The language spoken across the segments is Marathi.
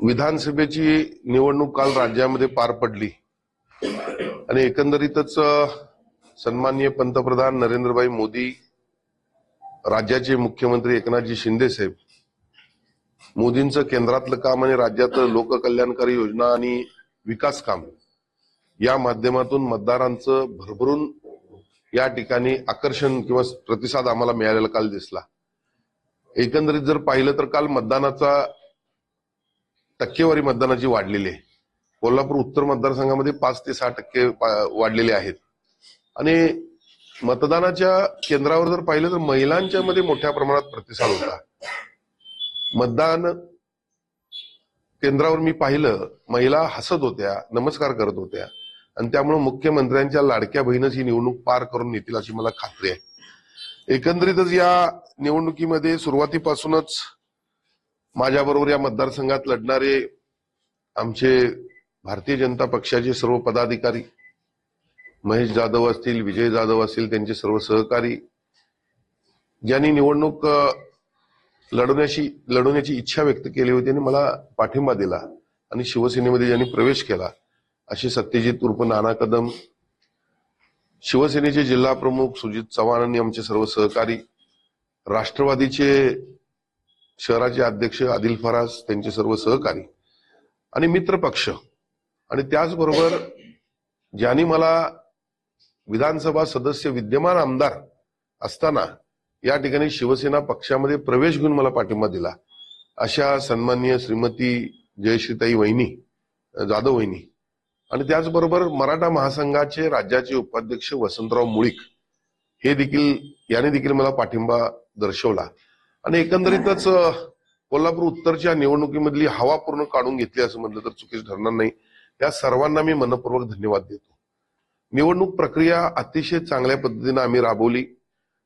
विधानसभेची निवडणूक काल राज्यामध्ये पार पडली आणि एकंदरीतच सन्माननीय पंतप्रधान नरेंद्रभाई मोदी, राज्याचे मुख्यमंत्री एकनाथजी शिंदे साहेब, मोदींचं केंद्रातलं काम आणि राज्यातलं लोककल्याणकारी योजना आणि विकास काम या माध्यमातून मतदारांचं भरभरून या ठिकाणी आकर्षण किंवा प्रतिसाद आम्हाला मिळालेला काल दिसला। एकंदरीत जर पाहिलं तर काल मतदानाचा टक्केवारी मतदानाची वाढलेली आहे। कोल्हापूर उत्तर मतदारसंघामध्ये 5 ते 6% वाढलेले आहेत आणि मतदानाच्या केंद्रावर जर पाहिलं तर महिलांच्या मध्ये मोठ्या प्रमाणात प्रतिसाद होता। मतदान केंद्रावर मी पाहिलं, महिला हसत होत्या, नमस्कार करत होत्या आणि त्यामुळे मुख्यमंत्र्यांच्या लाडक्या बहिणीच ही निवडणूक पार करून नेतील अशी मला खात्री आहे। एकंदरीतच या निवडणुकीमध्ये सुरुवातीपासूनच माझ्याबरोबर या मतदारसंघात लढणारे आमचे भारतीय जनता पक्षाचे सर्व पदाधिकारी, महेश जाधव असतील, विजय जाधव असतील, त्यांचे सर्व सहकारी, ज्यांनी निवडणूक लढवण्याची इच्छा व्यक्त केली होती आणि मला पाठिंबा दिला आणि शिवसेनेमध्ये ज्यांनी प्रवेश केला असे सत्यजित उर्फ नाना कदम, शिवसेनेचे जिल्हा प्रमुख सुजित चव्हाण आणि आमचे सर्व सहकारी, राष्ट्रवादीचे शहराचे अध्यक्ष आदिल फराज, त्यांचे सर्व सहकारी आणि मित्र पक्ष आणि त्याचबरोबर ज्यांनी मला विधानसभा सदस्य विद्यमान आमदार असताना या ठिकाणी शिवसेना पक्षामध्ये प्रवेश घेऊन मला पाठिंबा दिला अशा सन्माननीय श्रीमती जयश्रीताई वहिनी, जाधव वहिनी आणि त्याचबरोबर मराठा महासंघाचे राज्याचे उपाध्यक्ष वसंतराव मुळीक यांनी देखील मला पाठिंबा दर्शवला आणि एकंदरीतच कोल्हापूर उत्तरच्या निवडणुकीमधली हवा पूर्ण काढून घेतली असं म्हटलं तर चुकीचं ठरणार नाही। या सर्वांना मी मनपूर्वक धन्यवाद देतो। निवडणूक प्रक्रिया अतिशय चांगल्या पद्धतीने आम्ही राबवली।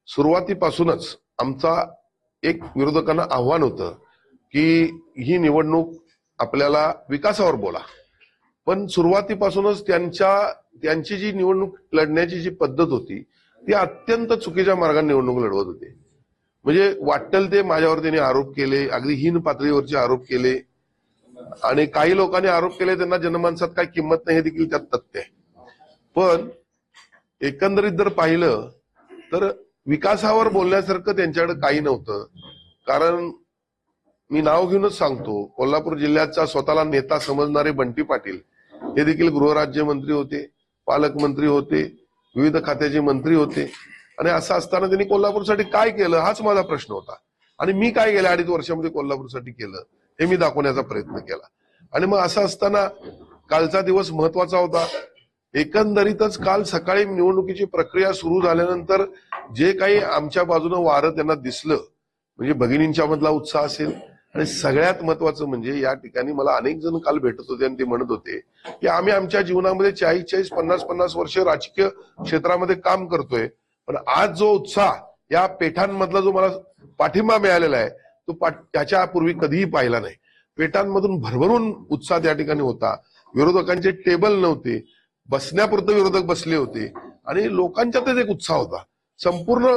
सुरुवातीपासूनच आमचा एक विरोधकांना आव्हान होतं की ही निवडणूक आपल्याला विकासावर बोला, पण सुरुवातीपासूनच त्यांची जी निवडणूक लढण्याची जी पद्धत होती ती अत्यंत चुकीच्या मार्गाने निवडणूक लढवत होते। म्हणजे वाटेल ते माझ्यावर त्यांनी आरोप केले, अगदी हीन पातळीवरचे आरोप केले आणि काही लोकांनी आरोप केले त्यांना जनमानसात काय किंमत नाही हे देखील त्यात तथ्य आहे। पण एकंदरीत जर पाहिलं तर विकासावर बोलण्यासारखं त्यांच्याकडे काही नव्हतं। कारण मी नाव घेऊनच सांगतो, कोल्हापूर जिल्ह्याचा स्वतःला नेता समजणारे बंटी पाटील हे देखील गृहराज्यमंत्री होते, पालकमंत्री होते, विविध खात्याचे मंत्री होते आणि असं असताना त्यांनी कोल्हापूरसाठी काय केलं हाच माझा प्रश्न होता आणि मी काय गेल्या 2.5 वर्षामध्ये कोल्हापूरसाठी केलं हे मी दाखवण्याचा प्रयत्न केला। आणि मग असं असताना कालचा दिवस महत्वाचा होता। एकंदरीतच काल सकाळी निवडणुकीची प्रक्रिया सुरू झाल्यानंतर जे काही आमच्या बाजूने वारं त्यांना दिसलं म्हणजे भगिनींच्या मधला उत्साह असेल आणि सगळ्यात महत्वाचं म्हणजे या ठिकाणी मला अनेक जण काल भेटत होते आणि ते म्हणत होते की आम्ही आमच्या जीवनामध्ये 40, 50 वर्ष राजकीय क्षेत्रामध्ये काम करतोय, पण आज जो उत्साह या पेठांमधला जो मला पाठिंबा मिळालेला आहे तो त्याच्यापूर्वी कधीही पाहिला नाही। पेठांमधून भरभरून उत्साह त्या ठिकाणी होता। विरोधकांचे टेबल नव्हते, बसण्यापुरतं विरोधक बसले होते आणि लोकांच्यातच एक उत्साह होता। संपूर्ण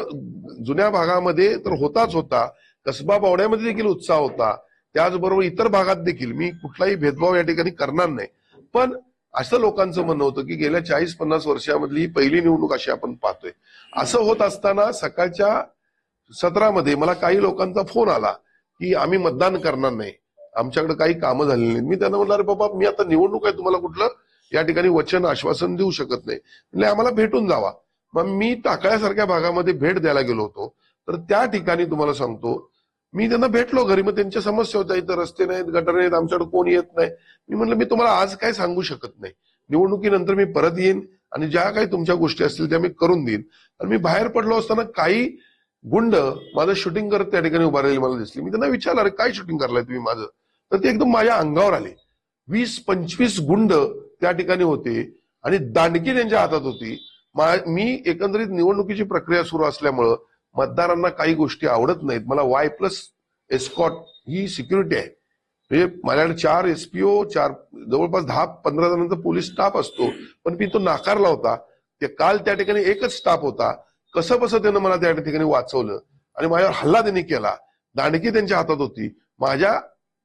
जुन्या भागामध्ये तर होताच होता, कसबा बावड्यामध्ये देखील उत्साह होता, त्याचबरोबर इतर भागात देखील। मी कुठलाही भेदभाव या ठिकाणी करणार नाही, पण असं लोकांचं म्हणणं होतं की गेल्या 40-50 वर्षामधली ही पहिली निवडणूक अशी आपण पाहतोय। असं होत असताना सकाळच्या सत्रामध्ये मला काही लोकांचा फोन आला की आम्ही मतदान करणार नाही, आमच्याकडे काही कामं झालेली नाहीत। मी त्यांना म्हणलं, अरे बाबा, मी आता निवडणूक आहे, तुम्हाला कुठलं या ठिकाणी वचन आश्वासन देऊ शकत नाही, म्हणजे आम्हाला भेटून जावा। मग मी टाकळ्यासारख्या भागामध्ये भेट द्यायला गेलो होतो, तर त्या ठिकाणी तुम्हाला सांगतो मी त्यांना भेटलो घरी। मग त्यांच्या समस्या होत्या, इथं रस्ते नाहीत, गटर नाहीत, आमच्याकडे कोण येत नाही। मी म्हणलं, मी तुम्हाला आज काय सांगू शकत नाही, निवडणुकीनंतर मी परत येईन आणि ज्या काही तुमच्या गोष्टी असतील त्या मी करून देईन। आणि मी बाहेर पडलो असताना काही गुंड माझं शूटिंग करत त्या ठिकाणी उभा राहिलेली मला दिसली। मी त्यांना विचारलं, अरे काय शूटिंग करलाय तुम्ही माझं? तर ते एकदम माझ्या अंगावर आले। 20-25 गुंड त्या ठिकाणी होते आणि दांडकी त्यांच्या हातात होती। मी एकंदरीत निवडणुकीची प्रक्रिया सुरू असल्यामुळं मतदारांना काही गोष्टी आवडत नाहीत। मला Y+ एस्कॉट ही सिक्युरिटी आहे, म्हणजे माझ्याकडे 4 SPO, जवळपास 10-15 जणांचा पोलीस स्टाफ असतो, पण मी तो नाकारला होता। काल त्या ठिकाणी एकच स्टाफ होता, कसं बसं त्यानं मला त्या ठिकाणी वाचवलं आणि माझ्यावर हल्ला त्यांनी केला। दांडकी त्यांच्या हातात होती, माझ्या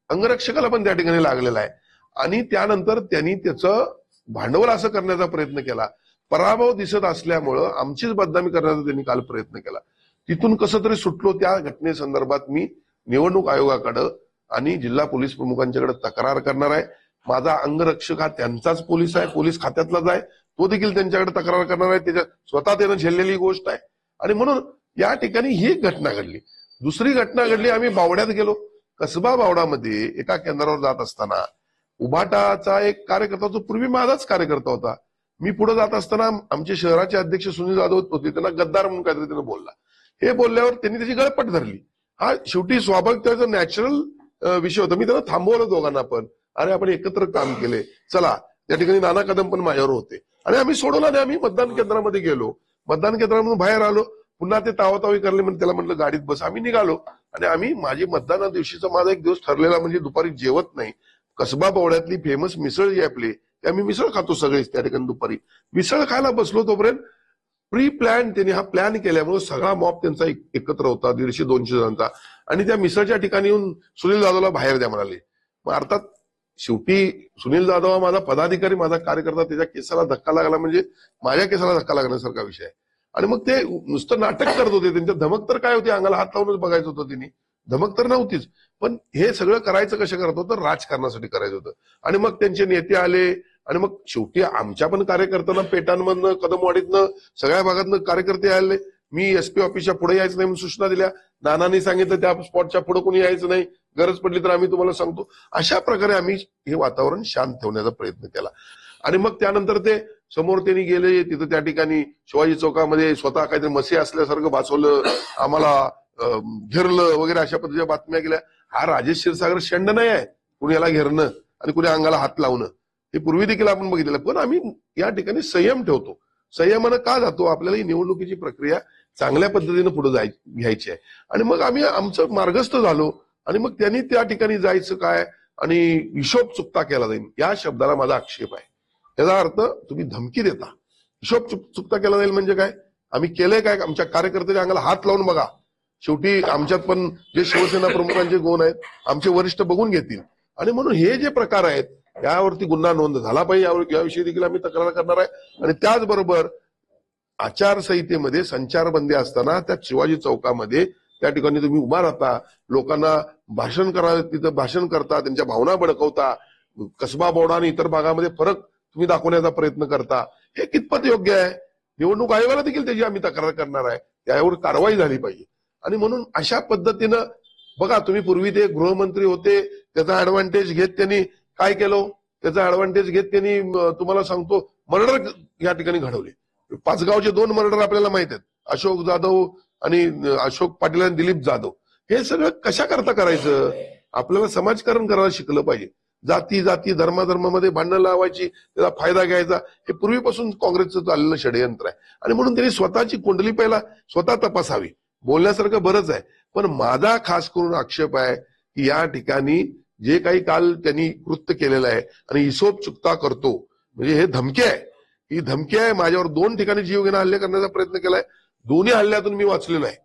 अंगरक्षकाला पण त्या ठिकाणी लागलेला आहे. आणि त्यानंतर त्यांनी त्याचं भांडवल असं करण्याचा प्रयत्न केला. पराभव दिसत असल्यामुळं आमचीच बदनामी करण्याचा त्यांनी काल प्रयत्न केला. तिथून कसं तरी सुटलो. त्या घटनेसंदर्भात मी निवडणूक आयोगाकडे आणि जिल्हा पोलीस प्रमुखांच्याकडे तक्रार करणार आहे. माझा अंगरक्षक हा त्यांचाच पोलीस आहे, पोलीस खात्यातलाच आहे, तो देखील त्यांच्याकडे तक्रार करणार आहे. त्याच्या स्वतः त्यानं झेललेली गोष्ट आहे. आणि म्हणून या ठिकाणी ही घटना घडली. दुसरी घटना घडली, आम्ही बावड्यात गेलो. कसबा बावडामध्ये एका केंद्रावर जात असताना उभाटाचा एक कार्यकर्ता, जो पूर्वी माझाच कार्यकर्ता होता, मी पुढे जात असताना आमचे शहराचे अध्यक्ष सुनील जाधव होते, त्यांना गद्दार म्हणून काहीतरी त्यानं बोलला. हे बोलल्यावर त्यांनी त्याची गळपट धरली. हा शेवटी स्वाभाविक त्याचा नॅचरल विषय होता. मी त्यांना थांबवलं दोघांना पण. अरे आपण एकत्र काम केले, चला. त्या ठिकाणी नाना कदम पण माझ्यावर होते आणि आम्ही सोडवलं आणि आम्ही मतदान केंद्रामध्ये गेलो. मतदान केंद्रामधून बाहेर आलो. पुन्हा ते तावातावी करले म्हणजे त्याला म्हटलं गाडीत बस. आम्ही निघालो आणि आम्ही माझी मतदाना दिवशीचा माझा एक दिवस ठरलेला म्हणजे दुपारी जेवत नाही. कसबा बावड्यातली फेमस मिसळ जी आपली, ते आम्ही मिसळ खातो सगळेच त्या ठिकाणी. दुपारी मिसळ खायला बसलो तोपर्यंत प्री प्लॅन त्यांनी हा प्लॅन केल्यामुळे सगळा मॉब त्यांचा एकत्र होता, 150-200 जणांचा. आणि त्या मिसळच्या ठिकाणी येऊन सुनील जाधवला बाहेर द्या म्हणाले. मग अर्थात शेवटी सुनील जाधव हा माझा पदाधिकारी, माझा कार्यकर्ता, त्याच्या केसाला धक्का लागला म्हणजे माझ्या केसाला धक्का लागण्यासारखा विषय आहे. आणि मग ते नुसतं नाटक करत होते. त्यांच्या धमक तर काय होती, अंगाला हात लावूनच बघायचं होतं. त्यांनी धमक तर नव्हतीच, पण हे सगळं करायचं कशा करत होतं, राजकारणासाठी करायचं होतं. आणि मग त्यांचे नेते आले आणि मग शेवटी आमच्या पण कार्यकर्त्यांना पेटांमधनं, कदमवाडीतनं, सगळ्या भागातनं कार्यकर्ते आले. मी एसपी ऑफिसच्या पुढे यायचं नाही म्हणून सूचना दिल्या. नानांनी सांगितलं त्या स्पॉटच्या पुढे कोणी यायचं नाही, गरज पडली तर आम्ही तुम्हाला सांगतो. अशा प्रकारे आम्ही हे वातावरण शांत ठेवण्याचा प्रयत्न केला. आणि मग त्यानंतर ते समोर त्यांनी गेले, तिथं त्या ठिकाणी शिवाजी चौकामध्ये स्वतः काहीतरी मसी असल्यासारखं भासवलं, आम्हाला घेरलं वगैरे, अशा पद्धतीच्या बातम्या केल्या. हा राजेश क्षीरसागर शेंड नाही आहे कुणी याला घेरणं आणि कुणी अंगाला हात लावणं. हे पूर्वी देखील आपण बघितलं. पण आम्ही या ठिकाणी संयम ठेवतो. संयमानं का जातो, आपल्याला ही निवडणुकीची प्रक्रिया चांगल्या पद्धतीनं पुढे घ्यायची आहे. आणि मग आम्ही आमचं मार्गस्थ झालो. आणि मग त्यांनी त्या ठिकाणी जायचं काय आणि हिशोब चुकता केला जाईल, या शब्दाला माझा आक्षेप आहे. याचा अर्थ तुम्ही धमकी देता, हिशोब चुकता केला जाईल म्हणजे काय, आम्ही केलंय काय, आमच्या कार्यकर्त्याच्या अंगाला हात लावून बघा. शेवटी आमच्यात पण जे शिवसेना प्रमुखांचे गुण आहेत आमचे वरिष्ठ बघून घेतील. आणि म्हणून हे जे प्रकार आहेत यावरती गुन्हा नोंद झाला पाहिजे, याविषयी देखील आम्ही तक्रार करणार आहे. आणि त्याचबरोबर आचारसंहितेमध्ये संचारबंदी असताना त्या शिवाजी चौकामध्ये त्या ठिकाणी तुम्ही उभा राहता, लोकांना भाषण करा, तिथं भाषण करता, त्यांच्या भावना भडकवता, कसबा बावडा आणि इतर भागामध्ये फरक तुम्ही दाखवण्याचा प्रयत्न करता, हे कितपत योग्य आहे. निवडणूक आयोगाला देखील त्याची आम्ही तक्रार करणार आहे, त्यावर कारवाई झाली पाहिजे. आणि म्हणून अशा पद्धतीनं बघा, तुम्ही पूर्वी ते गृहमंत्री होते, त्याचा ऍडव्हान्टेज घेत त्यांनी काय केलं, त्याचा ऍडव्हान्टेज घेत त्यांनी तुम्हाला सांगतो मर्डर या ठिकाणी घडवले. पाचगावचे 2 मर्डर आपल्याला माहित आहेत, अशोक जाधव आणि अशोक पाटील आणि दिलीप जाधव. हे सगळं कशा करता करायचं, आपल्याला समाजकारण करायला शिकलं पाहिजे. जाती जाती धर्माधर्मामध्ये भांडणं लावायची, त्याचा फायदा घ्यायचा, हे पूर्वीपासून काँग्रेसचं चाललेलं षडयंत्र आहे. आणि म्हणून त्यांनी स्वतःची कुंडली पहिला स्वतः तपासावी. बोलण्यासारखं बरंच आहे, पण माझा खास करून आक्षेप आहे की या ठिकाणी जे काही काल त्यांनी कृत्य केलेलं आहे आणि हिशोब चुकता करतो म्हणजे हे धमकी आहे. ही धमकी आहे. माझ्यावर 2 ठिकाणी जीवघेणा हल्ले करण्याचा प्रयत्न केलाय. दोन्ही हल्ल्यातून मी वाचलेलो आहे.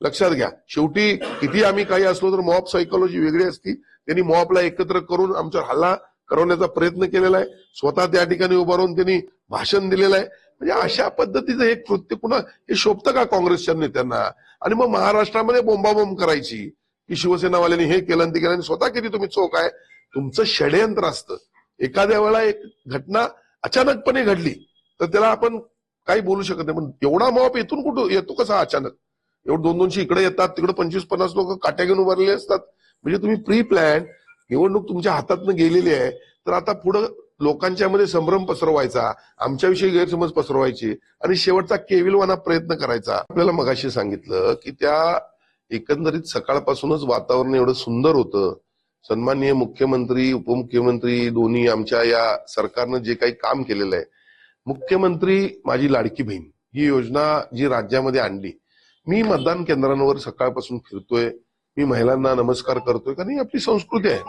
लक्षात घ्या, शेवटी किती आम्ही काही असलो तर मॉब सायकोलॉजी वेगळी असती. त्यांनी मॉबला एकत्र करून आमच्यावर हल्ला करवण्याचा प्रयत्न केलेला आहे. स्वतः त्या ठिकाणी उभा राहून त्यांनी भाषण दिलेलं आहे. म्हणजे अशा पद्धतीचं हे कृत्य पुन्हा हे शोभतं का काँग्रेसच्या नेत्यांना. आणि मग महाराष्ट्रामध्ये बोंबाबोंब करायची की शिवसेनावाल्यांनी हे केलं आणि ते केलं, स्वतः किती तुम्ही चोख आहे. तुमचं षडयंत्र असतं. एखाद्या वेळेला एक घटना अचानकपणे घडली तर त्याला आपण काही बोलू शकत नाही, पण एवढा मॉब इथून कुठं येतो कसा अचानक. एवढं 200 इकडे येतात, तिकडे 25-50 लोक काट्या घेऊन उभारलेले असतात. म्हणजे तुम्ही प्री प्लॅन निवडणूक तुमच्या हातातनं गेलेली आहे, तर आता पुढं लोकांच्या मध्ये संभ्रम पसरवायचा, आमच्याविषयी गैरसमज पसरवायचे आणि शेवटचा केविलवाना प्रयत्न करायचा. आपल्याला मगाशी सांगितलं की त्या एकंदरीत सकाळपासूनच वातावरण एवढं सुंदर होतं. सन्माननीय मुख्यमंत्री, उपमुख्यमंत्री दोन्ही आमच्या या सरकारनं जे काही काम केलेलं आहे, मुख्यमंत्री माझी लाडकी बहीण ही योजना जी राज्यामध्ये आणली, मी मतदान केंद्रांवर सकाळपासून फिरतोय, मी महिलांना नमस्कार करतोय, कारण ही आपली संस्कृती आहे.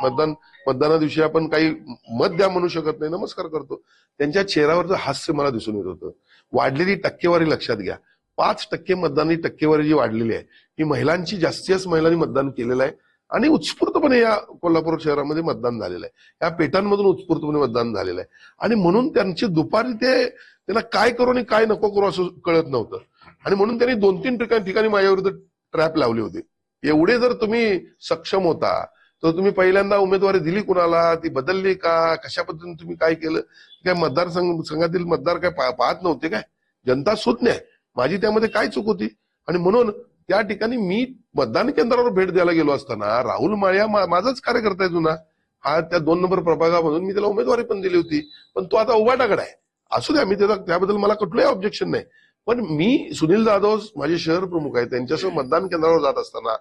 मतदाना दिवशी आपण काही मत द्या म्हणू शकत नाही, नमस्कार करतो. त्यांच्या चेहऱ्यावरचं हास्य मला दिसून येत होतं. वाढलेली टक्केवारी लक्षात घ्या, 5% मतदानी टक्केवारी जी वाढलेली आहे ही महिलांची, जास्तीत जास्त महिलांनी मतदान केलेलं आहे. आणि उत्स्फूर्तपणे या कोल्हापूर शहरामध्ये मतदान झालेलं आहे, या पेठांमधून उत्स्फूर्तपणे मतदान झालेलं आहे. आणि म्हणून त्यांची दुपारी त्यांना काय करू आणि काय नको करू असं कळत नव्हतं. आणि म्हणून त्यांनी 2-3 ठिकाणी माझ्याविरुद्ध ट्रॅप लावले होते. एवढे जर तुम्ही सक्षम होता तर तुम्ही पहिल्यांदा उमेदवारी दिली कुणाला, ती बदलली का, कशा पद्धतीने तुम्ही काय केलं, काय मतदारसंघातील मतदार काय पाहत नव्हते काय? जनता सुज्ञ आहे, माझी त्यामध्ये काय चूक होती? आणि म्हणून त्या ठिकाणी मी मतदान केंद्रावर भेट द्यायला गेलो असताना राहुल माळ्या माझाच कार्यकर्ता आहे जुना, हा त्या 2 नंबर प्रभागामधून मी त्याला उमेदवारी पण दिली होती, पण तो आता उभाटाकडे आहे. असू द्या, मी त्याबद्दल मला कुठलंही ऑब्जेक्शन नाही. पण मी सुनील जाधव माझे शहर प्रमुख आहे, त्यांच्यासह मतदान केंद्रावर जात असताना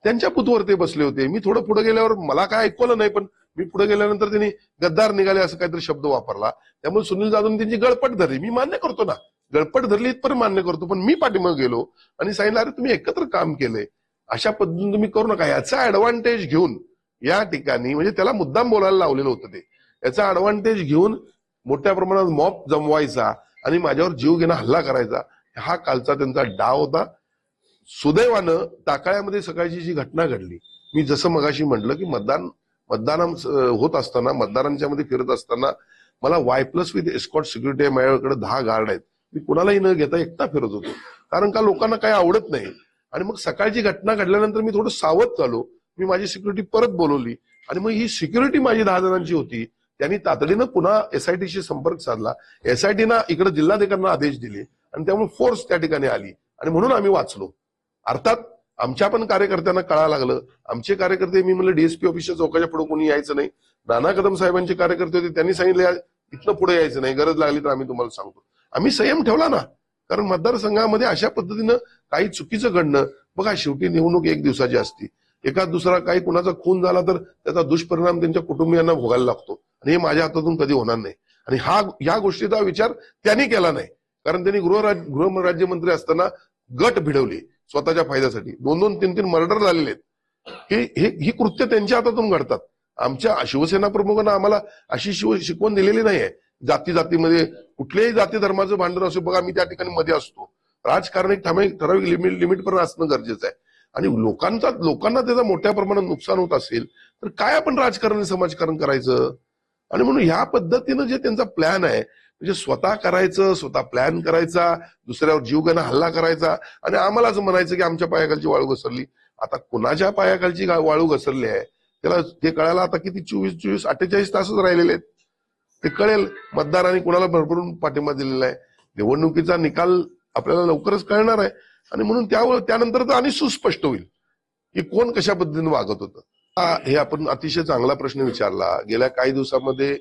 त्यांच्या बुथवर ते बसले होते. मी थोडं पुढे गेल्यावर मला काय ऐकवलं नाही, पण मी पुढे गेल्यानंतर त्यांनी गद्दार निघाले असं काहीतरी शब्द वापरला. त्यामुळे सुनील जाधवने त्यांची गळपट धरली. मी मान्य करतो ना, गळपट धरली इथपर्यंत मान्य करतो, पण मी पाठीमागे गेलो आणि सांगितलं, अरे तुम्ही एकत्र काम केलंय, अशा पद्धतीने तुम्ही करू नका. याचा ऍडव्हान्टेज घेऊन या ठिकाणी, म्हणजे त्याला मुद्दाम बोलायला लावलेलं होतं ते, याचा ऍडव्हान्टेज घेऊन मोठ्या प्रमाणात मॉब जमवायचा आणि माझ्यावर जीव घेणं हल्ला करायचा, हा कालचा त्यांचा डाव होता. सुदैवानं टाकाळ्यामध्ये सकाळची जी घटना घडली, मी जसं मगाशी म्हटलं की मतदान होत असताना, मतदारांच्या मध्ये फिरत असताना मला Y+ विथ एस्कॉर्ट सिक्युरिटी आहे, माझ्याकडे 10 गार्ड आहेत. मी कुणालाही न घेता एकटा फिरत होतो, कारण का लोकांना काही आवडत नाही. आणि मग सकाळची घटना घडल्यानंतर मी थोडं सावध झालो. मी माझी सिक्युरिटी परत बोलवली आणि मग ही सिक्युरिटी माझी 10 जणांची होती. त्यांनी तातडीनं पुन्हा SITशी संपर्क साधला. SITनं इकडे जिल्हाधिकाऱ्यांना आदेश दिले आणि त्यामुळे फोर्स त्या ठिकाणी आली आणि म्हणून आम्ही वाचलो. अर्थात आमच्या पण कार्यकर्त्यांना कळायला लागलं. आमचे कार्यकर्ते, मी म्हणलं DSP ऑफिसच्या चौकाच्या पुढे कोणी यायचं नाही. नाना कदम साहेबांचे कार्यकर्ते होते, त्यांनी सांगितलं इथनं पुढे यायचं नाही, गरज लागली तर आम्ही तुम्हाला सांगतो. आम्ही संयम ठेवला ना, कारण मतदारसंघामध्ये अशा पद्धतीनं काही चुकीचं घडणं, बघा शेवटी निवडणूक 1 दिवसाची असते. एखाद दुसरा काही कुणाचा खून झाला तर त्याचा दुष्परिणाम त्यांच्या कुटुंबियांना भोगायला लागतो आणि हे माझ्या हातातून कधी होणार नाही. आणि या गोष्टीचा विचार त्यांनी केला नाही, कारण त्यांनी गृहराज्यमंत्री असताना गट भिडवले स्वतःच्या फायद्यासाठी. 2-2, 3-3 मर्डर झालेले आहेत. ही कृत्य त्यांच्या हातातून घडतात. आमच्या शिवसेना प्रमुखांना आम्हाला अशी शिकवण दिलेली नाहीये. जातीमध्ये कुठल्याही जाती धर्माचं भांडण असो, बघा मी त्या ठिकाणी मध्ये असतो. राजकारण एक ठराविक लिमिट पर्यंत असणं गरजेचं आहे. आणि लोकांना त्याचा मोठ्या प्रमाणात नुकसान होत असेल तर काय आपण राजकारण समाजकारण करायचं? आणि म्हणून ह्या पद्धतीनं जे त्यांचा प्लॅन आहे, म्हणजे स्वतः करायचं, स्वतः प्लॅन करायचा, दुसऱ्यावर जीवघेणा हल्ला करायचा आणि आम्हालाच म्हणायचं की आमच्या पायाखालची वाळू घसरली. आता कुणाच्या पायाखालची वाळू घसरली आहे त्याला ते कळायला आता किती 24-48 तासच राहिलेले आहेत. ते कळेल. मतदारांनी कुणाला भरभरून पाठिंबा दिलेला आहे. निवडणुकीचा निकाल आपल्याला लवकरच कळणार आहे आणि म्हणून त्यानंतर तर आणि सुस्पष्ट होईल की कोण कशा पद्धतीने वागत होतं. हे आपण अतिशय चांगला प्रश्न विचारला. गेल्या काही दिवसामध्ये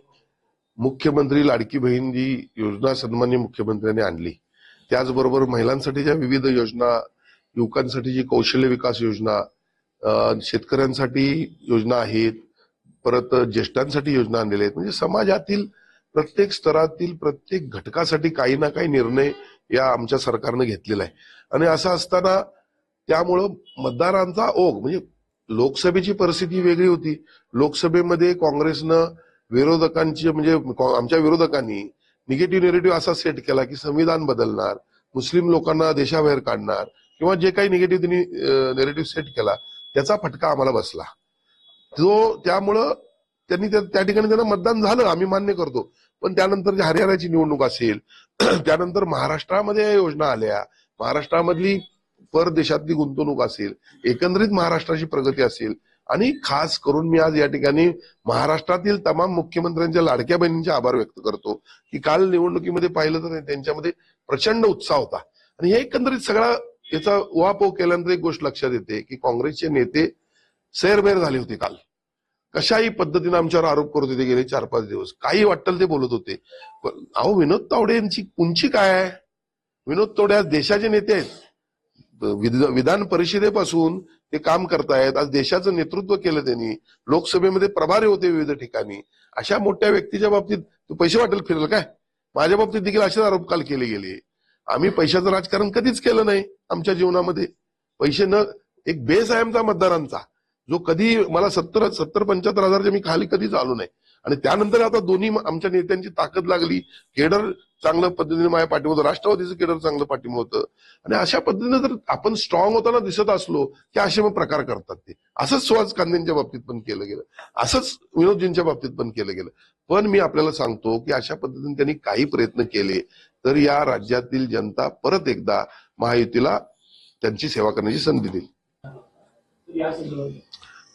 मुख्यमंत्री लाडकी बहीण जी योजना सन्माननीय मुख्यमंत्र्यांनी आणली, त्याचबरोबर महिलांसाठीच्या विविध योजना, युवकांसाठी जी कौशल्य विकास योजना, शेतकऱ्यांसाठी योजना आहेत, परत ज्येष्ठांसाठी योजना आणलेल्या आहेत. म्हणजे समाजातील प्रत्येक स्तरातील प्रत्येक घटकासाठी काही ना काही निर्णय या आमच्या सरकारनं घेतलेला आहे. आणि असं असताना त्यामुळं मतदारांचा ओघ, म्हणजे लोकसभेची परिस्थिती वेगळी होती. लोकसभेमध्ये काँग्रेसनं विरोधकांची, म्हणजे आमच्या विरोधकांनी निगेटिव्ह नेरेटिव्ह असा सेट केला की संविधान बदलणार, मुस्लिम लोकांना देशाबाहेर काढणार, किंवा जे काही निगेटिव्ह त्यांनी नेरेटिव्ह सेट केला त्याचा फटका आम्हाला बसला. त्यामुळं त्यांनी त्या ठिकाणी त्यांना मतदान झालं, आम्ही मान्य करतो. पण त्यानंतर जी हरियाणाची निवडणूक असेल, त्यानंतर महाराष्ट्रामध्ये योजना आल्या, महाराष्ट्रामधली परदेशातली गुंतवणूक असेल, एकंदरीत महाराष्ट्राची प्रगती असेल, आणि खास करून मी आज या ठिकाणी महाराष्ट्रातील तमाम मुख्यमंत्र्यांच्या लाडक्या बहिणींचे आभार व्यक्त करतो की काल निवडणुकीमध्ये पाहिलं तर त्यांच्यामध्ये प्रचंड उत्साह होता. आणि हे एकंदरीत सगळा याचा उहापोह केल्यानंतर एक गोष्ट लक्षात येते की काँग्रेसचे नेते सैरभैर झाले होते. काल कशाही पद्धतीने आमच्यावर आरोप करत होते. गेले 4-5 दिवस काही वाटेल ते बोलत होते. अहो, विनोद तावडे यांची उंची काय आहे? विनोद तावडे आज देशाचे नेते आहेत. विधान परिषदेपासून ते काम करतायत. आज देशाचं नेतृत्व केलं त्यांनी. लोकसभेमध्ये प्रभारी होते विविध ठिकाणी. अशा मोठ्या व्यक्तीच्या बाबतीत तू पैसे वाटेल फिरल काय? माझ्या बाबतीत देखील असेच आरोप काल केले गेले. आम्ही पैशाचं राजकारण कधीच केलं नाही आमच्या जीवनामध्ये. पैसे न, एक बेस आहे आमचा मतदारांचा, जो कधी मला 70-75 हजारच्या मी खाली कधीच आलो नाही. आणि त्यानंतर आता दोन्ही आमच्या नेत्यांची ताकद लागली, केडर चांगल्या पद्धतीने माझ्या पाठिंबा होतं, राष्ट्रवादीचं केडर चांगलं पाठिंबा होतं. आणि अशा पद्धतीने जर आपण स्ट्रॉंग होताना दिसत असलो की असे मग प्रकार करतात ते. असंच सुहास कांदेंच्या बाबतीत पण केलं गेलं, असंच विनोदजींच्या बाबतीत पण केलं गेलं. पण मी आपल्याला सांगतो की अशा पद्धतीने त्यांनी काही प्रयत्न केले तर या राज्यातील जनता परत एकदा महायुतीला त्यांची सेवा करण्याची संधी देईल.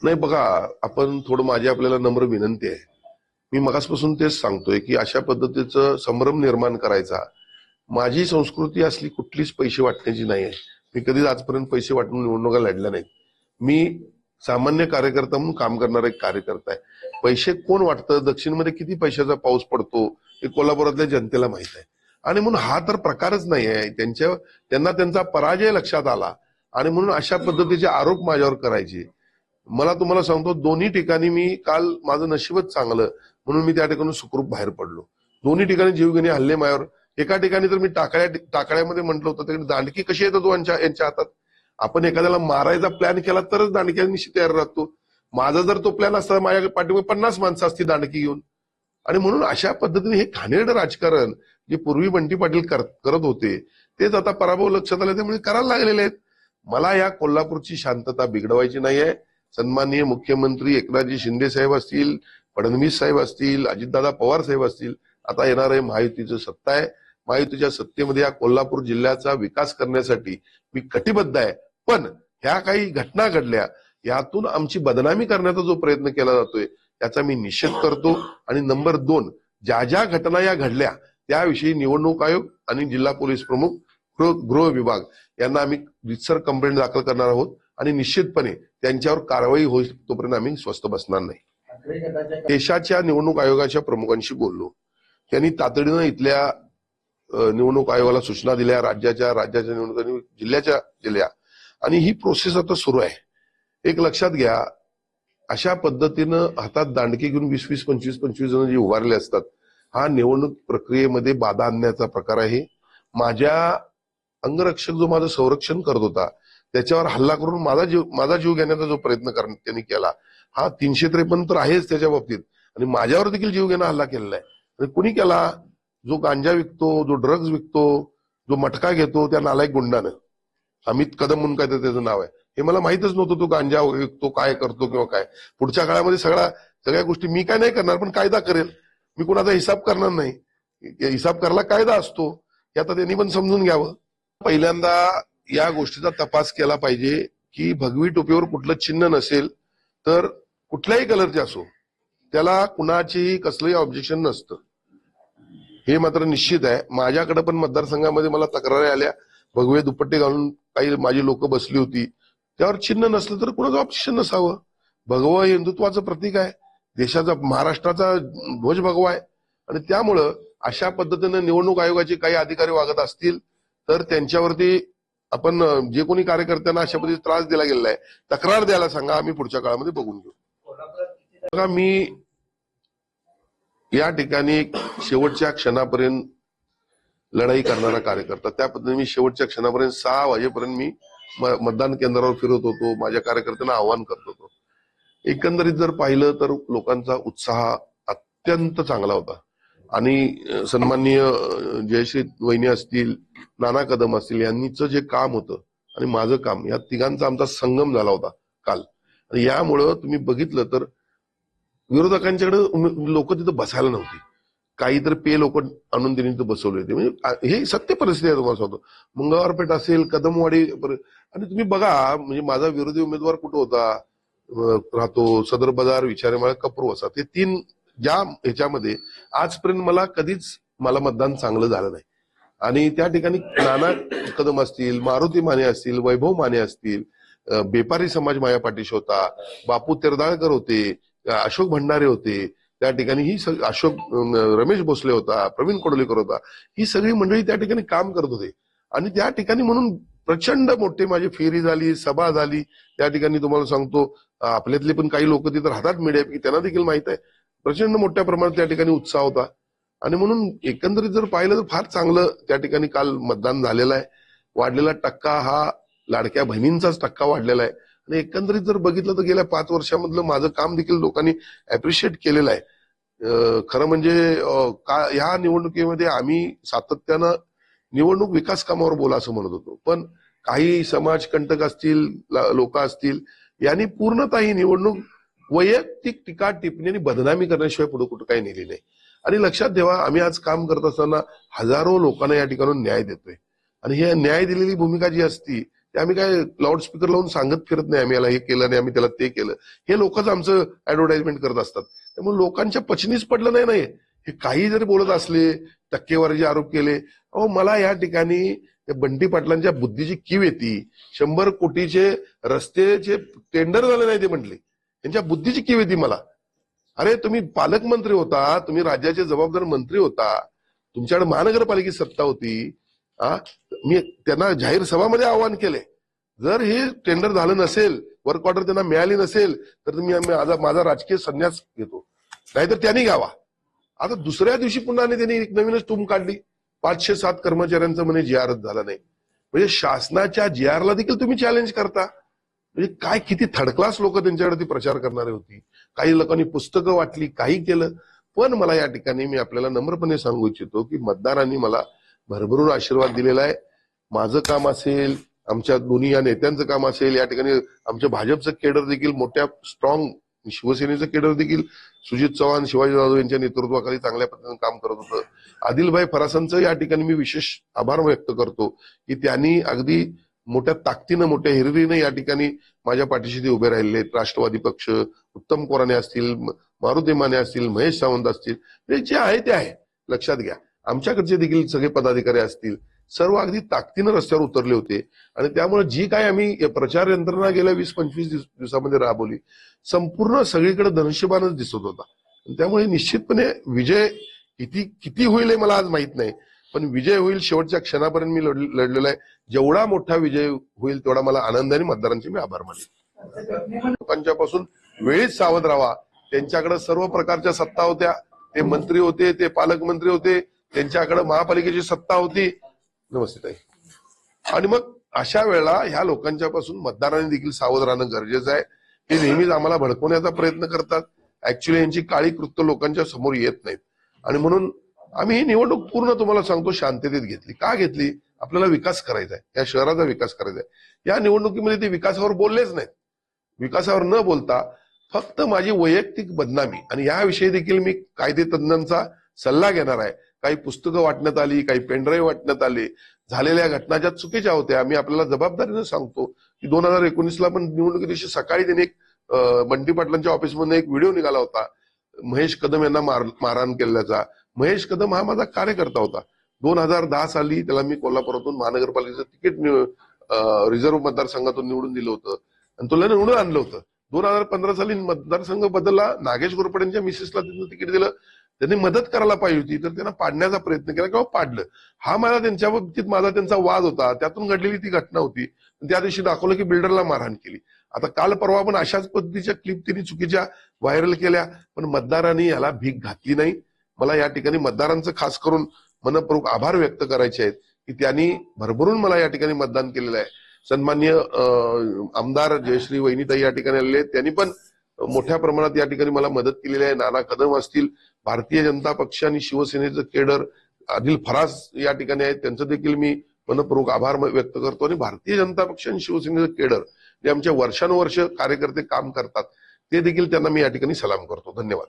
नाही बघा, आपण थोडं माझी आपल्याला नम्र विनंती आहे. मी मगासपासून तेच सांगतोय की अशा पद्धतीचं संभ्रम निर्माण करायचा माझी संस्कृती असली कुठलीच पैसे वाटण्याची नाही आहे. मी कधीच आजपर्यंत पैसे वाटून निवडणुका लढल्या नाहीत. मी सामान्य कार्यकर्ता म्हणून काम करणारा एक कार्यकर्ता आहे. पैसे कोण वाटतं, दक्षिणमध्ये किती पैशाचा पाऊस पडतो हे कोल्हापुरातल्या जनतेला माहित आहे. आणि म्हणून हा तर प्रकारच नाही आहे. त्यांना त्यांचा पराजय लक्षात आला आणि म्हणून अशा पद्धतीचे आरोप माझ्यावर करायचे. मला तुम्हाला सांगतो, दोन्ही ठिकाणी मी काल माझं नशीबच चांगलं म्हणून मी त्या ठिकाणी सुखरूप बाहेर पडलो. दोन्ही ठिकाणी जीवघेणी हल्ले माझ्यावर. एका ठिकाणी तर मी टाकळ्यामध्ये म्हटलं होतं, तिकडे दांडकी कशी येतात यांच्या हातात. आपण एखाद्याला मारायचा प्लॅन केला तरच दांडक्यांशी तयार राहतो. माझा जर तो प्लॅन असता माझ्या पाठीमागे 50 माणसं असती दांडकी घेऊन. आणि म्हणून अशा पद्धतीने हे घाणेरडं राजकारण जे पूर्वी बंटी पाटील करत होते तेच आता पराभव लक्षात आले त्यामुळे करायला लागलेले आहेत. मला या कोल्हापूरची शांतता बिघडवायची नाहीये. सन्माननीय मुख्यमंत्री एकनाथजी शिंदे साहेब असतील, फडणवीस साहेब असतील, अजितदादा पवार साहेब असतील, आता येणार आहे महायुतीचं सत्ता आहे. महायुतीच्या सत्तेमध्ये या कोल्हापूर जिल्ह्याचा विकास करण्यासाठी मी कटिबद्ध आहे. पण ह्या काही घटना घडल्या यातून आमची बदनामी करण्याचा जो प्रयत्न केला जातोय त्याचा मी निषेध करतो. आणि नंबर 2, ज्या ज्या घटना या घडल्या त्याविषयी निवडणूक आयोग आणि जिल्हा पोलीस प्रमुख, गृह विभाग यांना आम्ही रितसर कंप्लेंट दाखल करणार आहोत आणि निश्चितपणे त्यांच्यावर कारवाई होईल तोपर्यंत आम्ही स्वस्थ बसणार नाही. देशाच्या निवडणूक आयोगाच्या प्रमुखांशी बोललो. त्यांनी तातडीनं इथल्या निवडणूक आयोगाला सूचना दिल्या, राज्याच्या निवडणुका जिल्ह्याच्या दिल्या आणि ही प्रोसेस आता सुरू आहे. एक लक्षात घ्या, अशा पद्धतीनं हातात दांडके घेऊन 20-20, 25-25 जण जे उभारले असतात, हा निवडणूक प्रक्रियेमध्ये बाधा आणण्याचा प्रकार आहे. माझ्या अंगरक्षक जो माझं संरक्षण करत होता त्याच्यावर हल्ला करून माझा जीव घेण्याचा जो प्रयत्न त्यांनी केला, हा 353 तर आहेच त्याच्या बाबतीत, आणि माझ्यावर देखील जीव घेणं हल्ला केलेला आहे. आणि कुणी केला? जो गांजा विकतो, जो ड्रग्ज विकतो, जो मटका घेतो त्या नालायक गुंडानं, अमित कदम म्हणून काय त्याचं नाव आहे, हे मला माहितच नव्हतं तो गांजा विकतो, काय करतो किंवा काय. पुढच्या काळामध्ये सगळ्या गोष्टी मी काय नाही करणार, पण कायदा करेल. मी कुणाचा हिसाब करणार नाही. हिसाब करायला कायदा असतो हे आता त्यांनी पण समजून घ्यावं. पहिल्यांदा या गोष्टीचा तपास केला पाहिजे की भगवी टोपीवर कुठलं चिन्ह नसेल तर कुठल्याही कलरचे असो त्याला कुणाचीही कसलंही ऑब्जेक्शन नसतं, हे मात्र निश्चित आहे. माझ्याकडे पण मतदारसंघामध्ये मला तक्रारी आल्या, भगवे दुपट्टे घालून काही माझी लोक बसली होती, त्यावर चिन्ह नसलं तर कुणाचं ऑब्जेक्शन नसावं. भगवा हिंदुत्वाचं प्रतीक आहे, देशाचा महाराष्ट्राचा ध्वज भगवा आहे. आणि त्यामुळं अशा पद्धतीनं निवडणूक आयोगाचे काही अधिकारी वागत असतील तर त्यांच्यावरती आपण जे कोणी कार्यकर्त्यांना अशा पद्धतीने त्रास दिला गेलेला आहे तक्रार द्यायला सांगा, आम्ही पुढच्या काळामध्ये बघून घेऊ. बघा, मी या ठिकाणी शेवटच्या क्षणापर्यंत लढाई करणारा कार्यकर्ता, त्या पद्धतीने मी शेवटच्या क्षणापर्यंत 6 वाजेपर्यंत मी मतदान केंद्रावर फिरत होतो, माझ्या कार्यकर्त्यांना आवाहन करत होतो. एकंदरीत जर पाहिलं तर लोकांचा उत्साह अत्यंत चांगला होता. आणि सन्माननीय जयश्री वहिनी असतील, नाना कदम असतील, यांनीचं जे काम होतं आणि माझं काम, या तिघांचा आमचा संगम झाला होता काल. आणि यामुळं तुम्ही बघितलं तर विरोधकांच्याकडे लोक तिथं बसायला नव्हती, काहीतरी पे लोक आणून त्यांनी तिथं बसवले होते. म्हणजे हे सत्य परिस्थिती आहे. तुम्हाला सांगतो, मंगळवारपेठ असेल, कदमवाडी, आणि तुम्ही बघा म्हणजे माझा विरोधी उमेदवार कुठं होता राहतो, सदर बाजार, विचारेमाळा, कपूर वसा, ते 3 ज्या ह्याच्यामध्ये आजपर्यंत मला मतदान चांगलं झालं नाही. आणि त्या ठिकाणी नाना कदम असतील, मारुती माने असतील, वैभव माने असतील, बेपारी समाज माझ्या पाठीशी होता, बापू तेरदाळकर होते, अशोक भंडारे होते, त्या ठिकाणी ही रमेश भोसले होता, प्रवीण कोडोलीकर होता, ही सगळी मंडळी त्या ठिकाणी काम करत होते. आणि त्या ठिकाणी म्हणून प्रचंड मोठी माझी फेरी झाली, सभा झाली. त्या ठिकाणी तुम्हाला सांगतो, आपल्यातले पण काही लोक तिथं राहतात मीडियापैकी, त्यांना देखील माहित आहे, प्रचंड मोठ्या प्रमाणात त्या ठिकाणी उत्साह होता. आणि म्हणून एकंदरीत जर पाहिलं तर फार चांगलं त्या ठिकाणी काल मतदान झालेलं आहे. वाढलेला टक्का हा लाडक्या बहिणींचाच टक्का वाढलेला आहे. आणि एकंदरीत जर बघितलं तर गेल्या 5 वर्षामधलं माझं काम देखील लोकांनी अप्रिशिएट केलेलं आहे. खरं म्हणजे ह्या निवडणुकीमध्ये आम्ही सातत्यानं निवडणूक विकास कामावर बोला असं म्हणत होतो, पण काही समाजकंटक असतील, लोक असतील, यांनी पूर्णतः ही निवडणूक वैयक्तिक टीका टिप्पणी आणि बदनामी करण्याशिवाय पुढे कुठं काही नेली नाही. आणि लक्षात ठेवा, आम्ही आज काम करत असताना हजारो लोकांना या ठिकाणून न्याय देतोय. आणि हे न्याय दिलेली भूमिका जी असती ते आम्ही काय लाऊडस्पीकर लावून सांगत फिरत नाही, आम्ही याला हे केलं नाही, आम्ही त्याला ते केलं. हे लोकच आमचं ऍडव्हर्टाइजमेंट करत असतात. त्यामुळे लोकांच्या पचनीच पडलं नाही. हे काही जरी बोलत असले, टक्केवारीचे आरोप केले, अहो मला या ठिकाणी बंटी पाटलांच्या बुद्धीची कीव येते. 100 कोटीचे रस्त्याचे टेंडर झाले नाही ते म्हटले, त्यांच्या बुद्धीची कीव येते मला. अरे तुम्ही पालकमंत्री होता, तुम्ही राज्याचे जबाबदार मंत्री होता, तुमच्याकडे महानगरपालिकेची सत्ता होती. मी त्यांना जाहीर सभामध्ये आवाहन केले, जर हे टेंडर झालं नसेल, वर्क ऑर्डर त्यांना मिळाली नसेल तर तुम्ही माझा राजकीय संन्यास घेतो, नाहीतर त्यांनी घ्यावा. आता दुसऱ्या दिवशी पुन्हा त्यांनी एक नवीनच टूम काढली, 507 कर्मचाऱ्यांचं म्हणे जी आरच झाला नाही. म्हणजे शासनाच्या जी आरला देखील तुम्ही चॅलेंज करता. म्हणजे काय किती थर्ड क्लास लोक त्यांच्यावरती प्रचार करणारे होती. काही लोकांनी पुस्तकं वाटली, काही केलं. पण मला या ठिकाणी मी आपल्याला नम्रपणे सांगू इच्छितो की मतदारांनी मला भरभरून आशीर्वाद दिलेला आहे. माझं काम असेल, आमच्या दोन्ही या नेत्यांचं काम असेल, या ठिकाणी आमच्या भाजपचं केडर देखील मोठ्या स्ट्रॉंग, शिवसेनेचं केडर देखील सुजित चव्हाण, शिवाजी जाधव यांच्या नेतृत्वाखाली चांगल्या पद्धतीने काम करत होतं. आदिलभाई फरासांचं या ठिकाणी मी विशेष आभार व्यक्त करतो की त्यांनी अगदी मोठ्या ताकदीनं, मोठ्या हिरिरीनं या ठिकाणी माझ्या पाठीशी ते उभे राहिले. राष्ट्रवादी पक्ष, उत्तम कोराणे असतील, मारुती माने असतील, महेश सावंत असतील, जे आहे ते आहे. लक्षात घ्या, आमच्याकडचे देखील सगळे पदाधिकारी असतील, सर्व अगदी ताकदीनं रस्त्यावर उतरले होते. आणि त्यामुळे जी काय आम्ही प्रचार यंत्रणा गेल्या 20-25 दिवसामध्ये राबवली, संपूर्ण सगळीकडे धनुष्यबाणच दिसत होता. त्यामुळे निश्चितपणे विजय किती होईल हे मला आज माहित नाही, पण विजय होईल. शेवटच्या क्षणापर्यंत मी लढलेला आहे. जेवढा मोठा विजय होईल तेवढा मला आनंद आणि मतदारांचे मी आभार मानेन. लोकांच्या पासून वेळीच सावध राहा. त्यांच्याकडे सर्व प्रकारच्या सत्ता होत्या, ते मंत्री होते, ते पालकमंत्री होते, त्यांच्याकडे महापालिकेची सत्ता होती. नमस्ते ताई. आणि मग अशा वेळेला ह्या लोकांच्या पासून मतदारांनी देखील सावध राहणं गरजेचं आहे. ते नेहमीच आम्हाला भडकवण्याचा प्रयत्न करतात. ऍक्च्युली यांची काळी कृत्य लोकांच्या समोर येत नाहीत. आणि म्हणून आम्ही ही निवडणूक पूर्ण तुम्हाला सांगतो शांततेत घेतली. का घेतली? आपल्याला विकास करायचा आहे, या शहराचा विकास करायचा आहे. या निवडणुकीमध्ये ते विकासावर बोललेच नाहीत. विकासावर न बोलता फक्त माझी वैयक्तिक बदनामी, आणि याविषयी देखील मी कायदे तज्ञांचा सल्ला घेणार आहे. काही पुस्तकं वाटण्यात आली, काही पेनड्राईव्ह वाटण्यात आले, झालेल्या घटना ज्या चुकीच्या होत्या. आम्ही आपल्याला जबाबदारीने सांगतो की 2019ला पण निवडणुकी दिवशी सकाळी त्यांनी एक बंटी पाटलांच्या ऑफिसमधून एक व्हिडिओ निघाला होता महेश कदम यांना मारहाण केल्याचा. महेश कदम हा माझा कार्यकर्ता होता. 2010 साली त्याला मी कोल्हापुरातून महानगरपालिकेचं तिकीट रिझर्व्ह मतदारसंघातून निवडून दिलं होतं आणि तुला निवडून आणलं होतं. 2015 साली मतदारसंघ बदलला, नागेश घोरपडेंच्या मिसेसला तिथं तिकीट दिलं. त्यांनी मदत करायला पाहिजे होती, तर त्यांना पाडण्याचा प्रयत्न केला किंवा पाडलं. हा मला त्यांच्या बाबतीत त्यांचा वाद होता, त्यातून घडलेली ती घटना होती. त्या दिवशी दाखवलं की बिल्डरला मारहाण केली. आता काल परवा पण अशाच पद्धतीच्या क्लिप त्यांनी चुकीच्या व्हायरल केल्या, पण मतदारांनी याला भीक घातली नाही. मला या ठिकाणी मतदारांचं खास करून मनपूर्वक आभार व्यक्त करायचे आहेत की त्यांनी भरभरून मला या ठिकाणी मतदान केलेलं आहे. सन्माननीय आमदार जयश्री वहिनीताई या ठिकाणी आलेले आहेत, त्यांनी पण मोठ्या प्रमाणात या ठिकाणी मला मदत केलेली आहे. नाना कदम असतील, भारतीय जनता पक्ष आणि शिवसेनेचं केडर आदिल फरास या ठिकाणी आहेत, त्यांचं देखील मी मनपूर्वक आभार व्यक्त करतो. आणि भारतीय जनता पक्ष आणि शिवसेनेचं केडर जे आमच्या वर्षानुवर्ष कार्यकर्ते काम करतात, ते देखील त्यांना मी या ठिकाणी सलाम करतो. धन्यवाद.